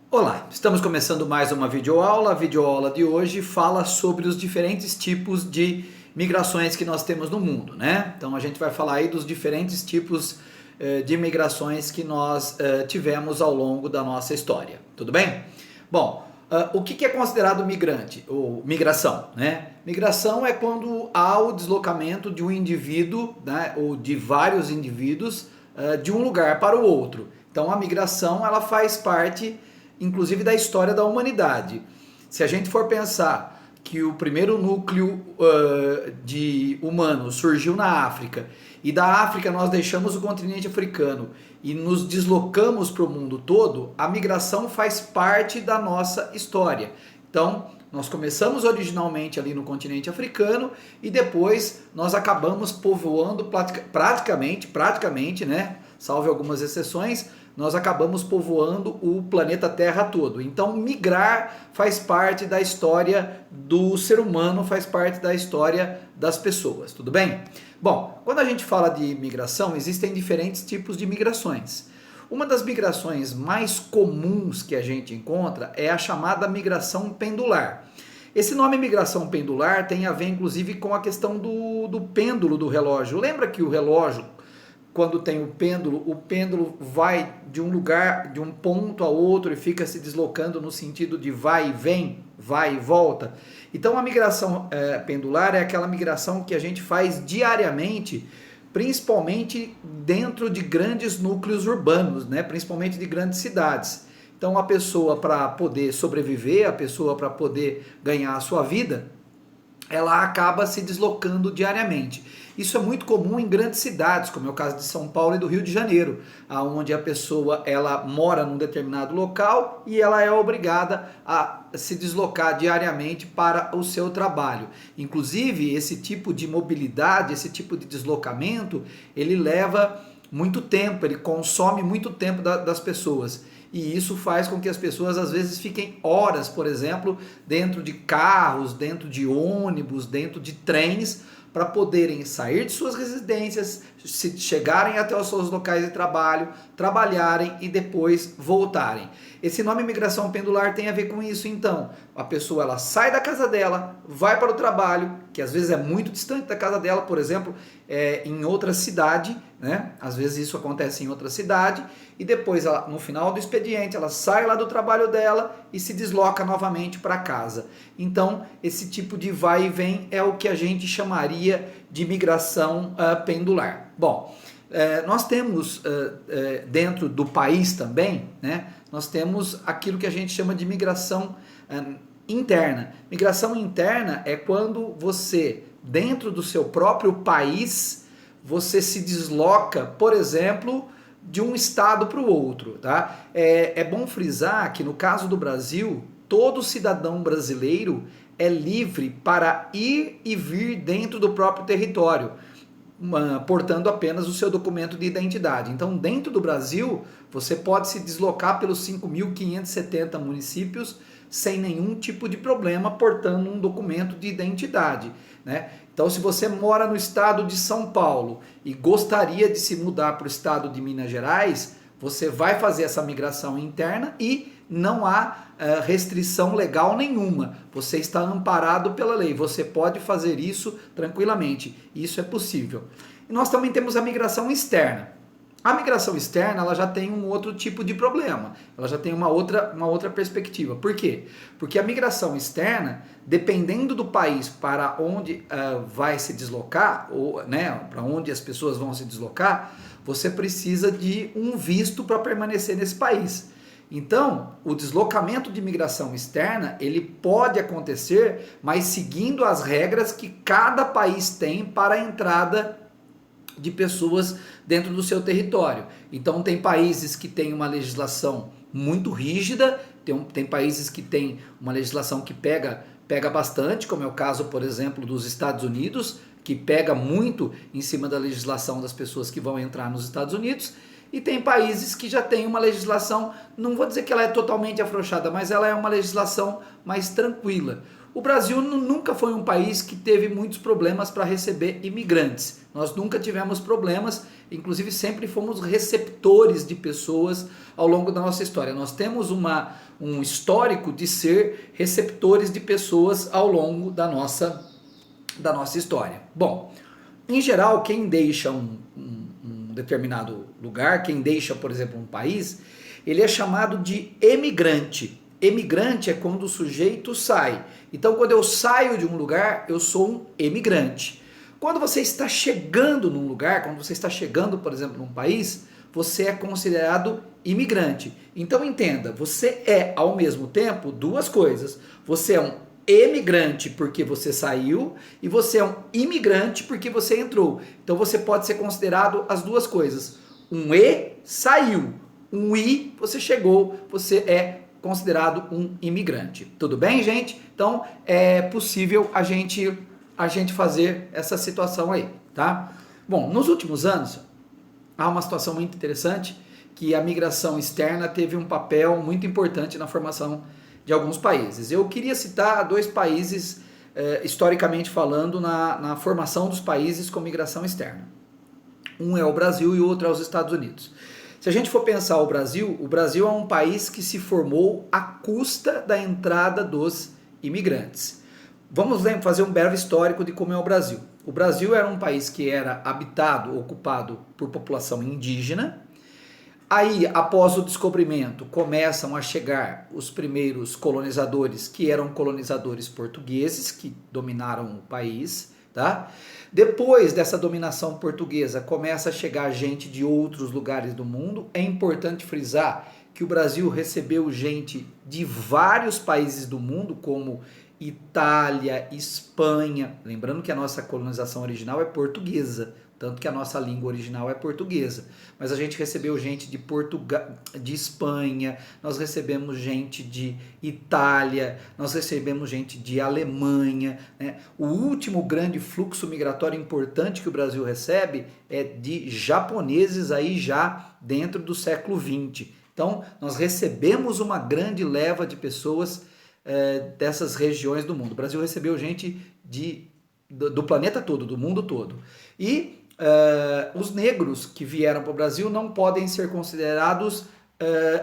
Olá, estamos começando mais uma videoaula. A videoaula de hoje fala sobre os diferentes tipos de migrações que nós temos no mundo, né? Então a gente vai falar aí dos diferentes tipos de migrações que nós tivemos ao longo da nossa história, tudo bem? Bom, o que é considerado migrante ou migração, né? Migração é quando há o deslocamento de um indivíduo, né, ou de vários indivíduos de um lugar para o outro. Então a migração ela faz parte inclusive da história da humanidade. Se a gente for pensar que o primeiro núcleo de humanos surgiu na África, e da África nós deixamos o continente africano e nos deslocamos para o mundo todo, a migração faz parte da nossa história. Então, nós começamos originalmente ali no continente africano e depois nós acabamos povoando praticamente, né? Salve algumas exceções, nós acabamos povoando o planeta Terra todo. Então, migrar faz parte da história do ser humano, faz parte da história das pessoas, tudo bem? Bom, quando a gente fala de migração, existem diferentes tipos de migrações. Uma das migrações mais comuns que a gente encontra é a chamada migração pendular. Esse nome migração pendular tem a ver inclusive com a questão do pêndulo do relógio. Lembra que o relógio, quando tem o pêndulo vai de um lugar, de um ponto a outro e fica se deslocando no sentido de vai e vem, vai e volta. Então a migração pendular é aquela migração que a gente faz diariamente, principalmente dentro de grandes núcleos urbanos, né? Principalmente de grandes cidades. Então a pessoa, para poder sobreviver, a pessoa para poder ganhar a sua vida, ela acaba se deslocando diariamente. Isso é muito comum em grandes cidades, como é o caso de São Paulo e do Rio de Janeiro, onde a pessoa ela mora num determinado local e ela é obrigada a se deslocar diariamente para o seu trabalho. Inclusive, esse tipo de mobilidade, esse tipo de deslocamento, ele leva muito tempo, ele consome muito tempo das pessoas. E isso faz com que as pessoas às vezes fiquem horas, por exemplo, dentro de carros, dentro de ônibus, dentro de trens, para poderem sair de suas residências, chegarem até os seus locais de trabalho, trabalharem e depois voltarem. Esse nome migração pendular tem a ver com isso, então. A pessoa ela sai da casa dela, vai para o trabalho, que às vezes é muito distante da casa dela, por exemplo, em outra cidade, né? Às vezes isso acontece em outra cidade, e depois, ela, no final do expediente, ela sai lá do trabalho dela e se desloca novamente para casa. Então, esse tipo de vai e vem é o que a gente chamaria de migração pendular. Bom, nós temos dentro do país também, né? Nós temos aquilo que a gente chama de migração interna. Migração interna é quando você, dentro do seu próprio país, você se desloca, por exemplo, de um estado para o outro, tá? É bom frisar que no caso do Brasil, todo cidadão brasileiro é livre para ir e vir dentro do próprio território, portando apenas o seu documento de identidade. Então, dentro do Brasil, você pode se deslocar pelos 5.570 municípios sem nenhum tipo de problema, portando um documento de identidade, né? Então, se você mora no estado de São Paulo e gostaria de se mudar para o estado de Minas Gerais, você vai fazer essa migração interna e não há restrição legal nenhuma. Você está amparado pela lei, você pode fazer isso tranquilamente. Isso é possível. E nós também temos a migração externa. A migração externa ela já tem um outro tipo de problema, ela já tem uma outra perspectiva. Por quê? Porque a migração externa, dependendo do país para onde vai se deslocar, ou né, para onde as pessoas vão se deslocar, você precisa de um visto para permanecer nesse país. Então, o deslocamento de migração externa, ele pode acontecer, mas seguindo as regras que cada país tem para a entrada de pessoas dentro do seu território. Então tem países que têm uma legislação muito rígida, tem países que têm uma legislação que pega bastante, como é o caso, por exemplo, dos Estados Unidos, que pega muito em cima da legislação das pessoas que vão entrar nos Estados Unidos, e tem países que já têm uma legislação, não vou dizer que ela é totalmente afrouxada, mas ela é uma legislação mais tranquila. O Brasil nunca foi um país que teve muitos problemas para receber imigrantes. Nós nunca tivemos problemas inclusive sempre fomos receptores de pessoas ao longo da nossa história. Nós temos um histórico de ser receptores de pessoas ao longo da nossa história. Bom, em geral, quem deixa um determinado lugar, quem deixa, por exemplo, um país, ele é chamado de emigrante. Emigrante é quando o sujeito sai. Então, quando eu saio de um lugar, eu sou um emigrante. Quando você está chegando num lugar, quando você está chegando, por exemplo, num país, você é considerado imigrante. Então, entenda, você é, ao mesmo tempo, duas coisas. Você é um emigrante porque você saiu e você é um imigrante porque você entrou. Então, você pode ser considerado as duas coisas. Um E saiu, um I você chegou, você é considerado um imigrante. Tudo bem, gente? Então, é possível a gente fazer essa situação aí, tá? Bom, nos últimos anos, há uma situação muito interessante que a migração externa teve um papel muito importante na formação de alguns países. Eu queria citar dois países, historicamente falando, na formação dos países com migração externa. Um é o Brasil e o outro é os Estados Unidos. Se a gente for pensar o Brasil é um país que se formou à custa da entrada dos imigrantes. Vamos fazer um breve histórico de como é o Brasil. O Brasil era um país que era habitado, ocupado por população indígena. Aí, após o descobrimento, começam a chegar os primeiros colonizadores, que eram colonizadores portugueses, que dominaram o país, tá? Depois dessa dominação portuguesa, começa a chegar gente de outros lugares do mundo. É importante frisar que o Brasil recebeu gente de vários países do mundo, como Itália, Espanha. Lembrando que a nossa colonização original é portuguesa, tanto que a nossa língua original é portuguesa. Mas a gente recebeu gente de de Espanha, nós recebemos gente de Itália, nós recebemos gente de Alemanha, né? O último grande fluxo migratório importante que o Brasil recebe é de japoneses aí já dentro do século XX. Então, nós recebemos uma grande leva de pessoas dessas regiões do mundo. O Brasil recebeu gente do planeta todo, do mundo todo. E os negros que vieram para o Brasil não podem ser considerados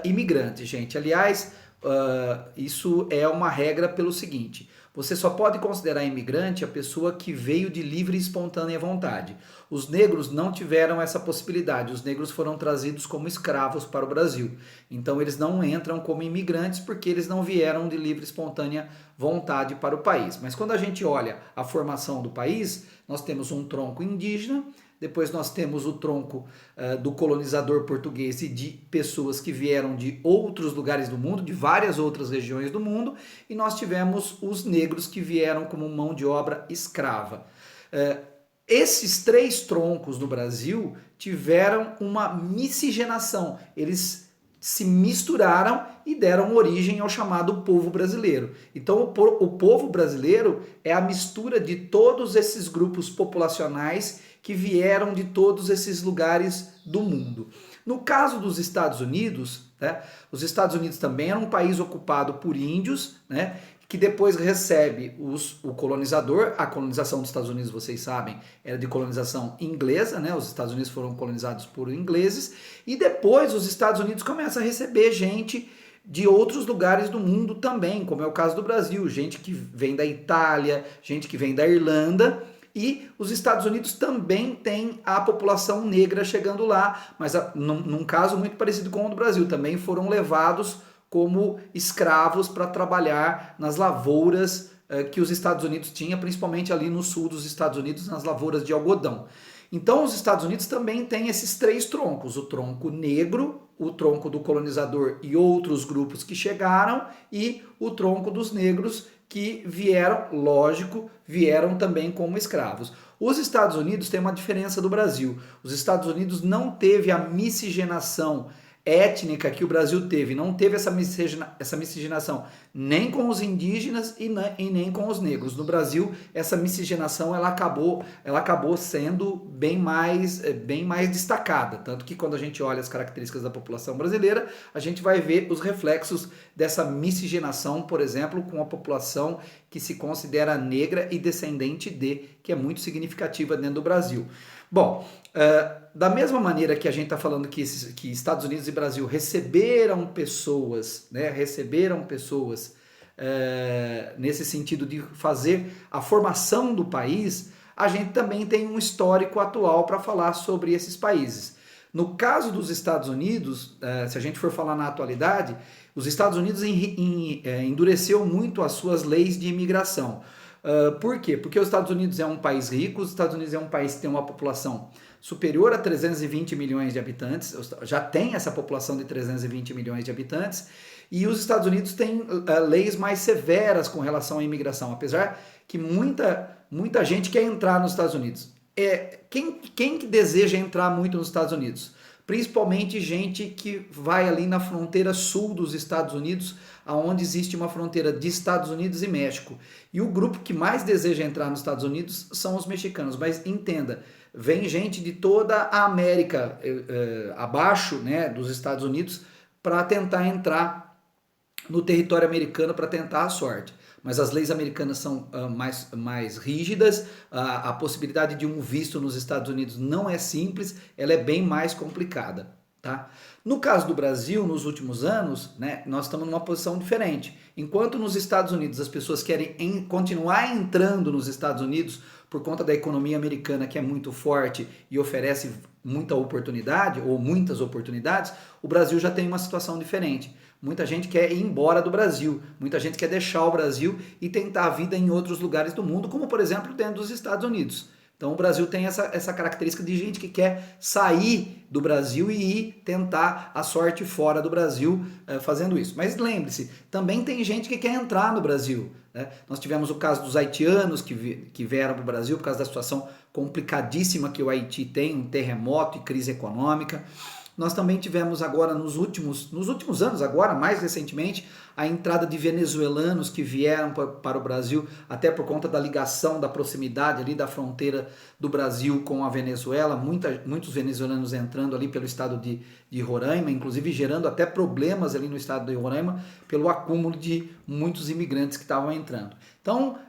imigrantes, gente. Aliás, isso é uma regra pelo seguinte: você só pode considerar imigrante a pessoa que veio de livre e espontânea vontade. Os negros não tiveram essa possibilidade, os negros foram trazidos como escravos para o Brasil. Então eles não entram como imigrantes porque eles não vieram de livre e espontânea vontade para o país. Mas quando a gente olha a formação do país, nós temos um tronco indígena, depois nós temos o tronco do colonizador português e de pessoas que vieram de outros lugares do mundo, de várias outras regiões do mundo, e nós tivemos os negros que vieram como mão de obra escrava. Esses três troncos no Brasil tiveram uma miscigenação, eles se misturaram e deram origem ao chamado povo brasileiro. Então o povo brasileiro é a mistura de todos esses grupos populacionais que vieram de todos esses lugares do mundo. No caso dos Estados Unidos, né, os Estados Unidos também era um país ocupado por índios, né, que depois recebe o colonizador. A colonização dos Estados Unidos, vocês sabem, era de colonização inglesa, né? Os Estados Unidos foram colonizados por ingleses, e depois os Estados Unidos começam a receber gente de outros lugares do mundo também, como é o caso do Brasil, gente que vem da Itália, gente que vem da Irlanda. E os Estados Unidos também têm a população negra chegando lá, mas num caso muito parecido com o do Brasil, também foram levados como escravos para trabalhar nas lavouras que os Estados Unidos tinham, principalmente ali no sul dos Estados Unidos, nas lavouras de algodão. Então os Estados Unidos também têm esses três troncos: o tronco negro, o tronco do colonizador e outros grupos que chegaram, e o tronco dos negros que vieram, lógico, vieram também como escravos. Os Estados Unidos têm uma diferença do Brasil. Os Estados Unidos não teve a miscigenação étnica que o Brasil teve, não teve essa miscigenação nem com os indígenas e nem com os negros. No Brasil, essa miscigenação ela acabou sendo bem mais destacada, tanto que quando a gente olha as características da população brasileira, a gente vai ver os reflexos dessa miscigenação, por exemplo, com a população que se considera negra e descendente de que é muito significativa dentro do Brasil. Bom, da mesma maneira que a gente está falando que Estados Unidos e Brasil receberam pessoas, né, nesse sentido de fazer a formação do país, a gente também tem um histórico atual para falar sobre esses países. No caso dos Estados Unidos, se a gente for falar na atualidade, os Estados Unidos endureceu muito as suas leis de imigração. Por quê? Porque os Estados Unidos é um país rico, os Estados Unidos é um país que tem uma população superior a 320 milhões de habitantes, já tem essa população de 320 milhões de habitantes, e os Estados Unidos têm leis mais severas com relação à imigração, apesar que muita gente quer entrar nos Estados Unidos. Quem que deseja entrar muito nos Estados Unidos? Principalmente gente que vai ali na fronteira sul dos Estados Unidos, aonde existe uma fronteira de Estados Unidos e México. E o grupo que mais deseja entrar nos Estados Unidos são os mexicanos. Mas entenda, vem gente de toda a América abaixo, né, dos Estados Unidos para tentar entrar no território americano para tentar a sorte. Mas as leis americanas são mais rígidas, a possibilidade de um visto nos Estados Unidos não é simples, ela é bem mais complicada. Tá? No caso do Brasil, nos últimos anos, né, nós estamos numa posição diferente. Enquanto nos Estados Unidos as pessoas querem continuar entrando nos Estados Unidos por conta da economia americana, que é muito forte e oferece muita oportunidade, ou muitas oportunidades, o Brasil já tem uma situação diferente. Muita gente quer ir embora do Brasil, muita gente quer deixar o Brasil e tentar a vida em outros lugares do mundo, como por exemplo dentro dos Estados Unidos. Então o Brasil tem essa característica de gente que quer sair do Brasil e ir tentar a sorte fora do Brasil fazendo isso. Mas lembre-se, também tem gente que quer entrar no Brasil. Né? Nós tivemos o caso dos haitianos que vieram para o Brasil por causa da situação complicadíssima que o Haiti tem, um terremoto e crise econômica. Nós também tivemos agora, nos últimos anos, agora mais recentemente, a entrada de venezuelanos que vieram para o Brasil, até por conta da ligação, da proximidade ali da fronteira do Brasil com a Venezuela, muitos venezuelanos entrando ali pelo estado de Roraima, inclusive gerando até problemas ali no estado de Roraima, pelo acúmulo de muitos imigrantes que estavam entrando. Então,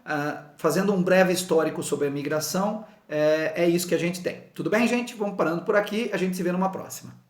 fazendo um breve histórico sobre a imigração, é isso que a gente tem. Tudo bem, gente? Vamos parando por aqui, a gente se vê numa próxima.